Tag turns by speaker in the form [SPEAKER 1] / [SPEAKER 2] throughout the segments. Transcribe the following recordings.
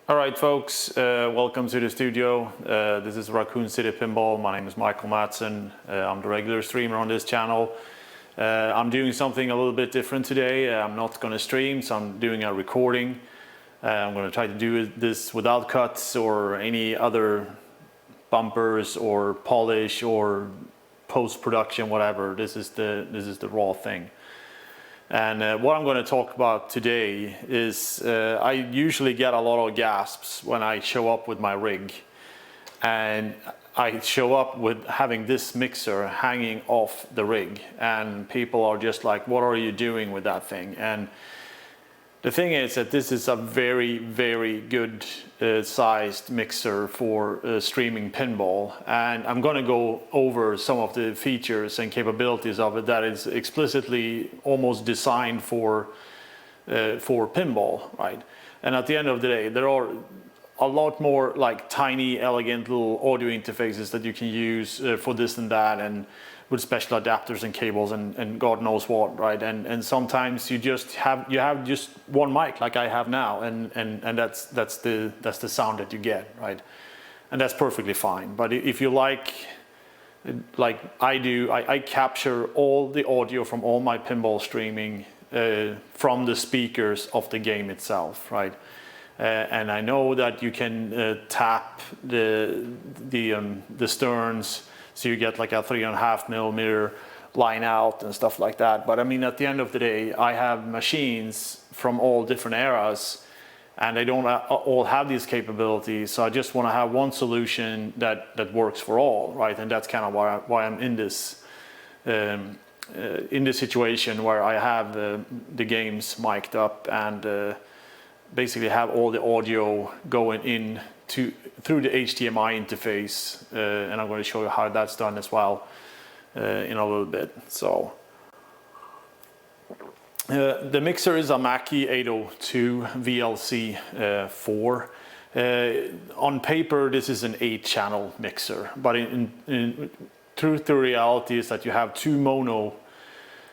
[SPEAKER 1] All right, folks, welcome to the studio. This is Raccoon City Pinball. My name is Michael Mattsson. I'm the regular streamer on this channel. I'm doing something a little bit different today. I'm not going to stream, so I'm doing a recording. I'm going to try to do this without cuts or any other bumpers or polish or post-production, whatever. This is the raw thing. And what I'm going to talk about today is I usually get a lot of gasps when I show up with my rig, and I show up with having this mixer hanging off the rig, and people are just like, what are you doing with that thing? And the thing is that this is a very, very good sized mixer for streaming pinball, and I'm going to go over some of the features and capabilities of it that is explicitly almost designed for pinball, right? And at the end of the day, there are a lot more like tiny, elegant little audio interfaces that you can use for this and that, and with special adapters and cables and God knows what, right? And sometimes you have just one mic like I have now, and that's the sound that you get, right? And that's perfectly fine. But if you like I do, I capture all the audio from all my pinball streaming from the speakers of the game itself, right? And I know that you can tap the sterns, so you get like a 3.5 millimeter line out and stuff like that. But I mean, at the end of the day, I have machines from all different eras, and they don't all have these capabilities. So I just want to have one solution that works for all, right? And that's kind of why I'm in this situation where I have the games mic'd up and basically have all the audio going in through the HDMI interface, and I'm going to show you how that's done as well in a little bit. So the mixer is a Mackie 802 VLC 4. On paper, this is an 8-channel mixer, but in truth, the reality is that you have 2 mono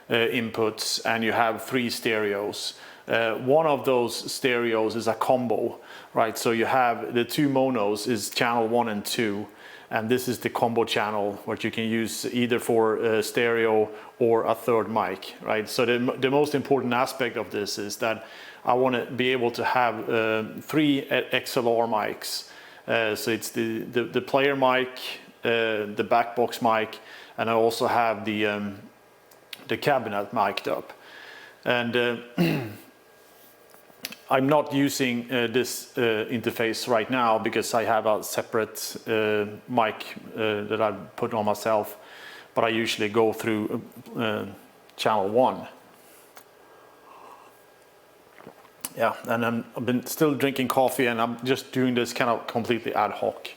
[SPEAKER 1] inputs and you have 3 stereos. One of those stereos is a combo, right? So you have the 2 monos is channel 1 and 2, and this is the combo channel, what you can use either for stereo or a third mic, right? So the most important aspect of this is that I want to be able to have 3 XLR mics. So it's the player mic, the back box mic, and I also have the cabinet mic'd up. And I'm not using this interface right now because I have a separate mic that I put on myself, but I usually go through channel 1. Yeah, and I've been still drinking coffee, and I'm just doing this kind of completely ad hoc.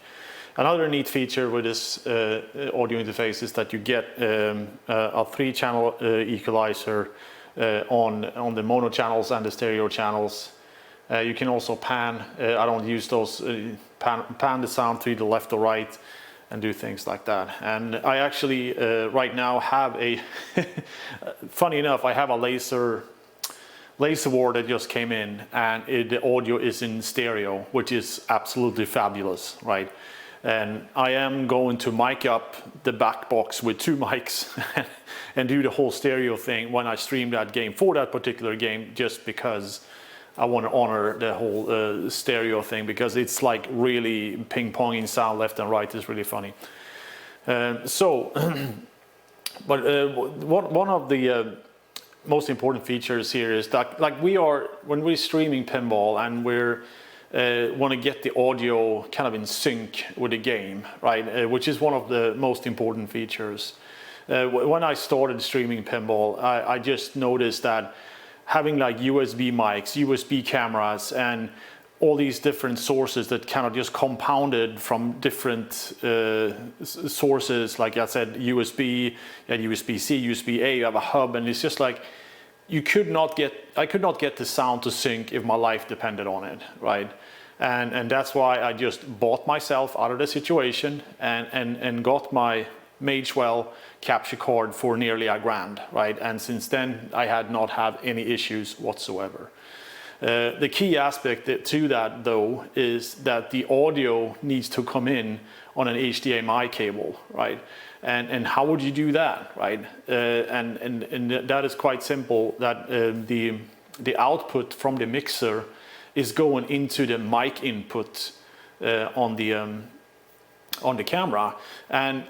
[SPEAKER 1] Another neat feature with this audio interface is that you get a 3-channel equalizer on the mono channels and the stereo channels. You can also pan. I don't use those. Pan the sound to either left or right, and do things like that. And I actually right now have a. Funny enough, I have a laser ward that just came in, and the audio is in stereo, which is absolutely fabulous, right? And I am going to mic up the back box with 2 mics and do the whole stereo thing when I stream that game for that particular game, just because I want to honor the whole stereo thing, because it's like really ping-ponging sound left and right is really funny. But one of the most important features here is that, like, when we're streaming pinball and we're want to get the audio kind of in sync with the game, right? Which is one of the most important features. When I started streaming pinball, I just noticed that having like USB mics, USB cameras, and all these different sources that kind of just compounded from different sources, like I said, USB, you had USB-C, USB-A, you have a hub, and it's just like, I could not get the sound to sync if my life depended on it, right? And that's why I just bought myself out of the situation and got my Magewell capture card for nearly $1,000, right? And since then I had not had any issues whatsoever. The key aspect to that, though, is that the audio needs to come in on an HDMI cable, right? And how would you do that, right? And that is quite simple. That the output from the mixer is going into the mic input on the camera. And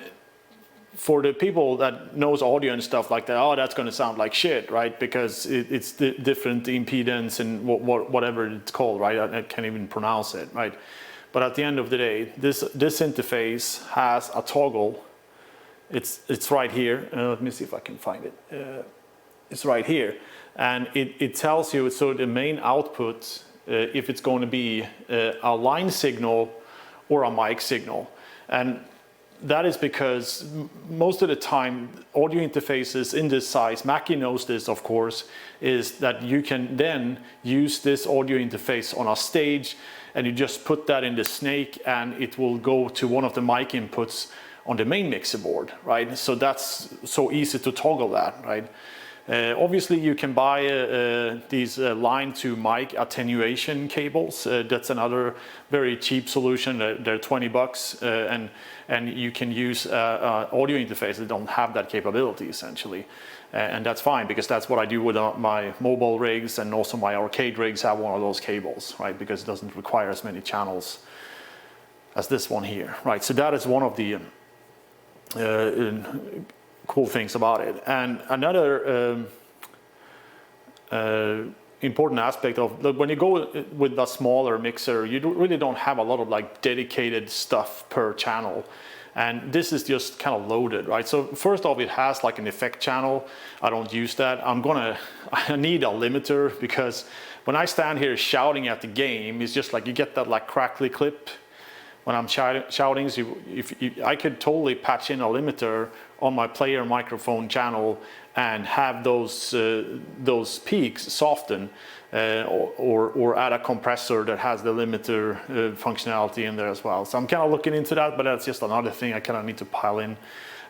[SPEAKER 1] for the people that knows audio and stuff like that, oh, that's going to sound like shit, right? Because it's the different impedance and whatever it's called, right? I can't even pronounce it, right? But at the end of the day, this interface has a toggle. It's right here. Let me see if I can find it. It's right here, and it tells you, so the main output, if it's going to be a line signal or a mic signal. And that is because most of the time audio interfaces in this size, Mackie knows this of course, is that you can then use this audio interface on a stage and you just put that in the snake and it will go to one of the mic inputs on the main mixer board, right? So that's so easy to toggle that, right? Obviously you can buy these line to mic attenuation cables. That's another very cheap solution. They're $20 and you can use audio interfaces that don't have that capability essentially. And that's fine because that's what I do with my mobile rigs, and also my arcade rigs have one of those cables, right? Because it doesn't require as many channels as this one here, right? So that is one of the cool things about it. And another important aspect of, look, when you go with a smaller mixer, you really don't have a lot of like dedicated stuff per channel. And this is just kind of loaded, right? So first off, it has like an effect channel. I don't use that. I need a limiter, because when I stand here shouting at the game, it's just like you get that like crackly clip when I'm shouting. So I could totally patch in a limiter on my player microphone channel and have those peaks soften, or add a compressor that has the limiter functionality in there as well. So I'm kind of looking into that, but that's just another thing I kind of need to pile in.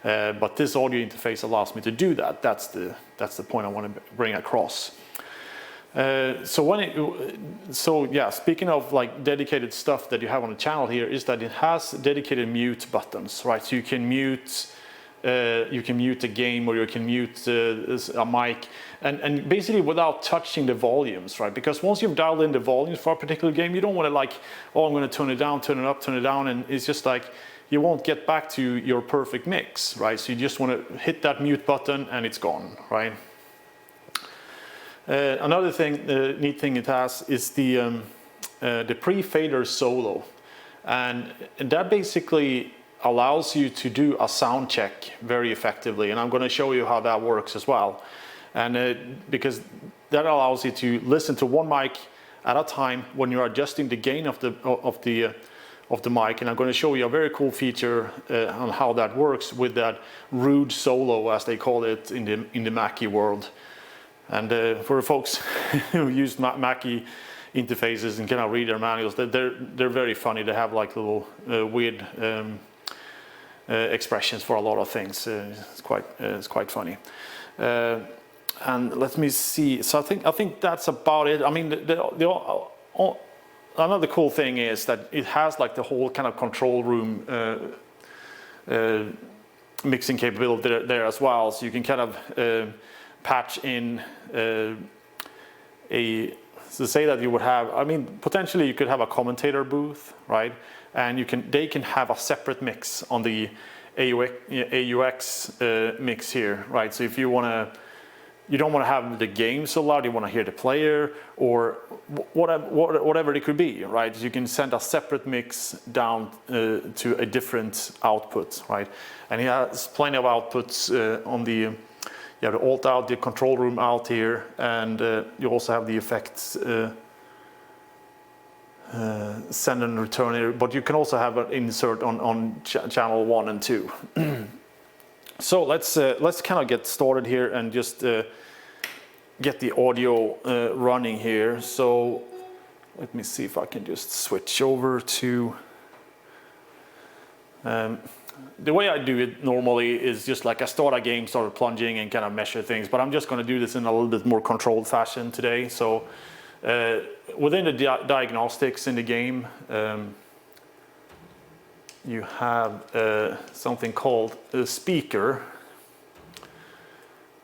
[SPEAKER 1] But this audio interface allows me to do that. That's the point I want to bring across. So yeah, speaking of like dedicated stuff that you have on the channel here, is that it has dedicated mute buttons, right? So you can mute a game, or you can mute a mic, and basically without touching the volumes, right? Because once you've dialed in the volumes for a particular game, you don't want to like, oh, I'm going to turn it down, turn it up, turn it down, and it's just like you won't get back to your perfect mix, right? So you just want to hit that mute button and it's gone, right? Another thing, neat thing it has is the Prefader Solo, and that basically allows you to do a sound check very effectively, and I'm going to show you how that works as well. And because that allows you to listen to one mic at a time when you're adjusting the gain of the mic, and I'm going to show you a very cool feature on how that works with that rude solo, as they call it in the Mackie world. And for folks who use Mackie interfaces and cannot read their manuals, they're very funny. They have like little weird expressions for a lot of things. It's quite funny. And let me see. So I think that's about it. I mean, another cool thing is that it has like the whole kind of control room mixing capability there as well. So you can kind of patch in so say that you would have, I mean, potentially you could have a commentator booth, right? And they can have a separate mix on the AUX mix here, right? So if you don't want to have the game so loud, you want to hear the player, or whatever it could be, right? You can send a separate mix down to a different output, right? And it has plenty of outputs on the alt out, the control room out here, and you also have the effects send and return here, but you can also have an insert on channel 1 and 2. So let's kind of get started here and just get the audio running here. So let me see if I can just switch over to the way I do it normally is just like I start a game, start plunging and kind of measure things, but I'm just going to do this in a little bit more controlled fashion today. So Within the diagnostics in the game, you have something called a speaker.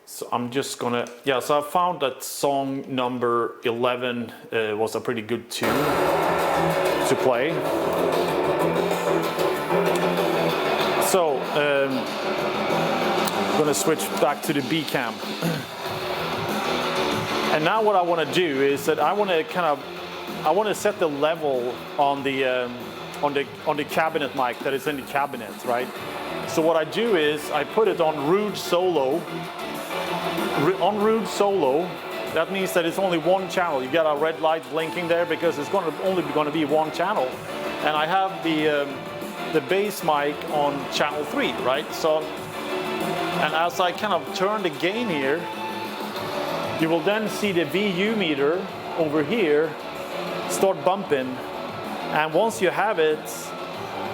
[SPEAKER 1] So I'm just gonna, so I found that song number 11 was a pretty good tune to play. So I'm gonna switch back to the B cam. And now what I want to do is that I want to set the level on the cabinet mic that is in the cabinet, right? So what I do is I put it on Rude Solo. On Rude Solo, that means that it's only one channel. You got a red light blinking there because it's only going to be one channel. And I have the bass mic on channel 3, right? So, and as I kind of turn the gain here, you will then see the VU meter over here start bumping. And once you have it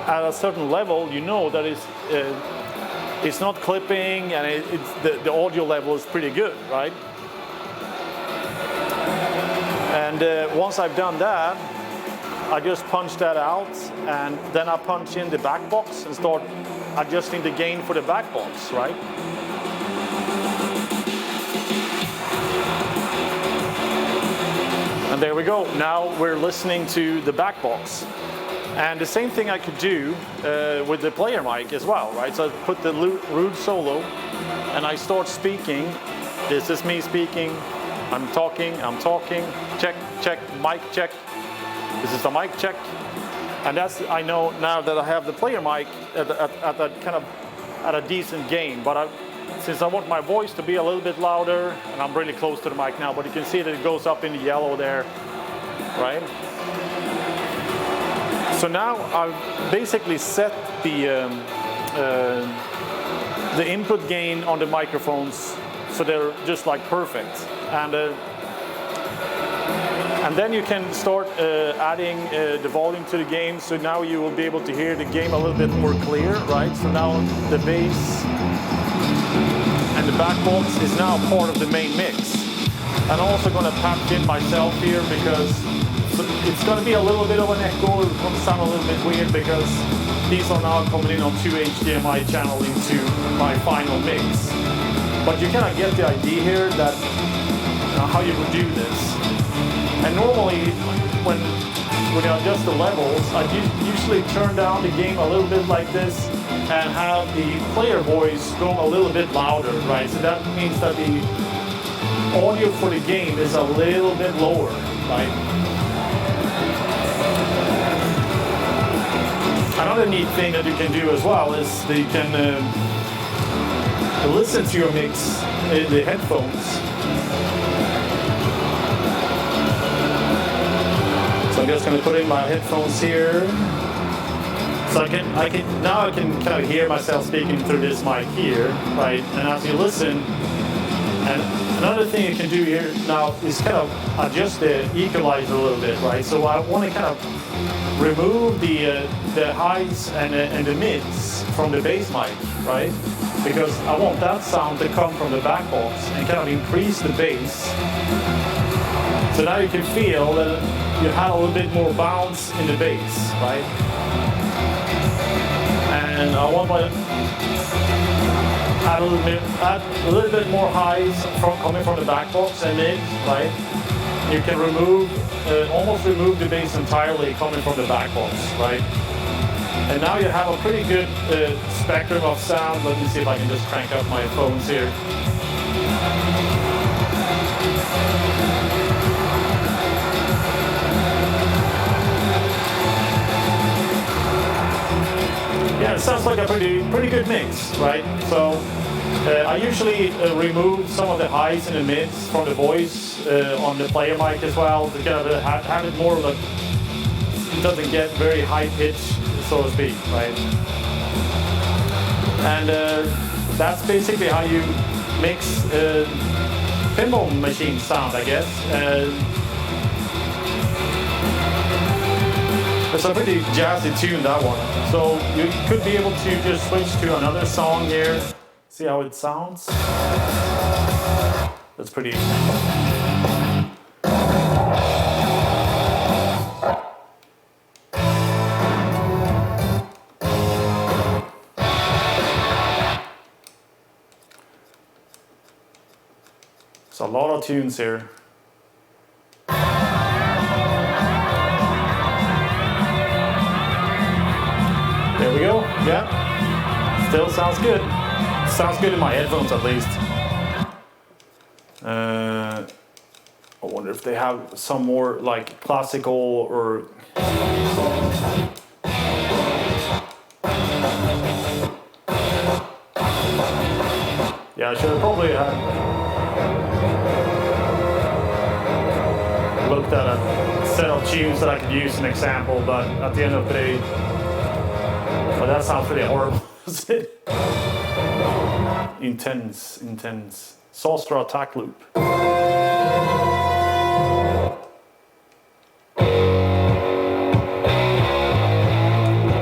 [SPEAKER 1] at a certain level, you know that it's not clipping, and the audio level is pretty good, right? And once I've done that, I just punch that out, and then I punch in the back box and start adjusting the gain for the back box, right? And there we go. Now we're listening to the back box. And the same thing I could do with the player mic as well, right? So I put the Rude Solo and I start speaking. This is me speaking. I'm talking. Check, check, mic check. This is the mic check. And that's, I know now that I have the player mic at that kind of at a decent gain. But since I want my voice to be a little bit louder, and I'm really close to the mic now, but you can see that it goes up in the yellow there, right? So now I've basically set the input gain on the microphones so they're just like perfect. And then you can start adding the volume to the game. So now you will be able to hear the game a little bit more clear, right? So now the bass and the back box is now part of the main mix. I'm also going to patch in myself here because it's going to be a little bit of an echo. It's going to sound a little bit weird because these are now coming in on 2 HDMI channels into my final mix. But you kind of get the idea here that how you would do this. And normally, when you adjust the levels, I usually turn down the gain a little bit like this and have the player voice go a little bit louder, right? So that means that the audio for the game is a little bit lower, right? Another neat thing that you can do as well is that you can listen to your mix in the headphones. So I'm just going to put in my headphones here. So I can kind of hear myself speaking through this mic here, right? And as you listen, and another thing you can do here now is kind of adjust the equalizer a little bit, right? So I want to kind of remove the highs and the mids from the bass mic, right? Because I want that sound to come from the back box and kind of increase the bass. So now you can feel that you have a little bit more bounce in the bass, right? And I want to add a little bit more highs coming from the back box and mid, right? You can almost remove the bass entirely coming from the back box, right? And now you have a pretty good spectrum of sound. Let me see if I can just crank up my phones here. Yeah, it sounds like a pretty good mix, right? So I usually remove some of the highs and the mids from the voice on the player mic as well to kind of have it more of a, it doesn't get very high pitch, so to speak, right? And that's basically how you mix pinball machine sound, I guess. It's a pretty jazzy tune, that one. So you could be able to just switch to another song here. See how it sounds? That's pretty... There's a lot of tunes here. There we go, yeah. Still sounds good. Sounds good in my headphones at least. I wonder if they have some more like classical or... Yeah, I should have probably looked at a set of tunes that I could use as an example, but at the end of the day, but that sounds pretty horrible. Intense, intense. Sostra attack loop.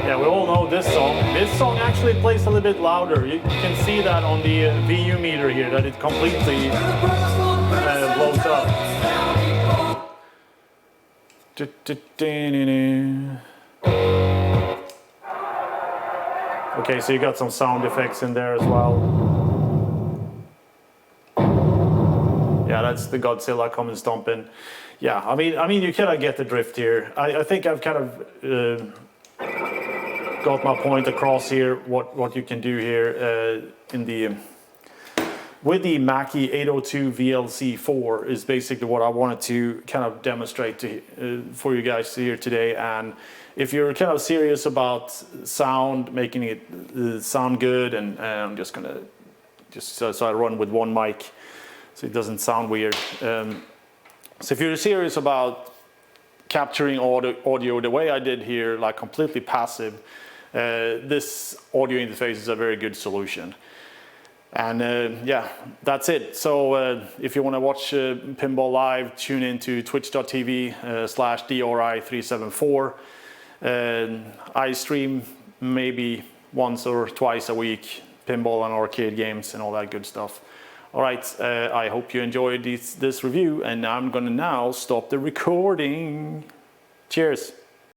[SPEAKER 1] Yeah, we all know this song. This song actually plays a little bit louder. You can see that on the VU meter here, that it completely blows up. Okay, so you got some sound effects in there as well. Yeah, that's the Godzilla coming stomping. Yeah, I mean, you kind of get the drift here. I think I've kind of got my point across here. What you can do here with the Mackie 802 VLC4 is basically what I wanted to kind of demonstrate for you guys here today. And if you're kind of serious about sound, making it sound good, and I'm just gonna so I run with one mic so it doesn't sound weird. So if you're serious about capturing audio the way I did here, like completely passive, this audio interface is a very good solution. And yeah, that's it. So if you want to watch Pinball live, tune into twitch.tv/DRI374. I stream maybe once or twice a week, pinball and arcade games and all that good stuff. All right, I hope you enjoyed this review, and I'm gonna now stop the recording. Cheers.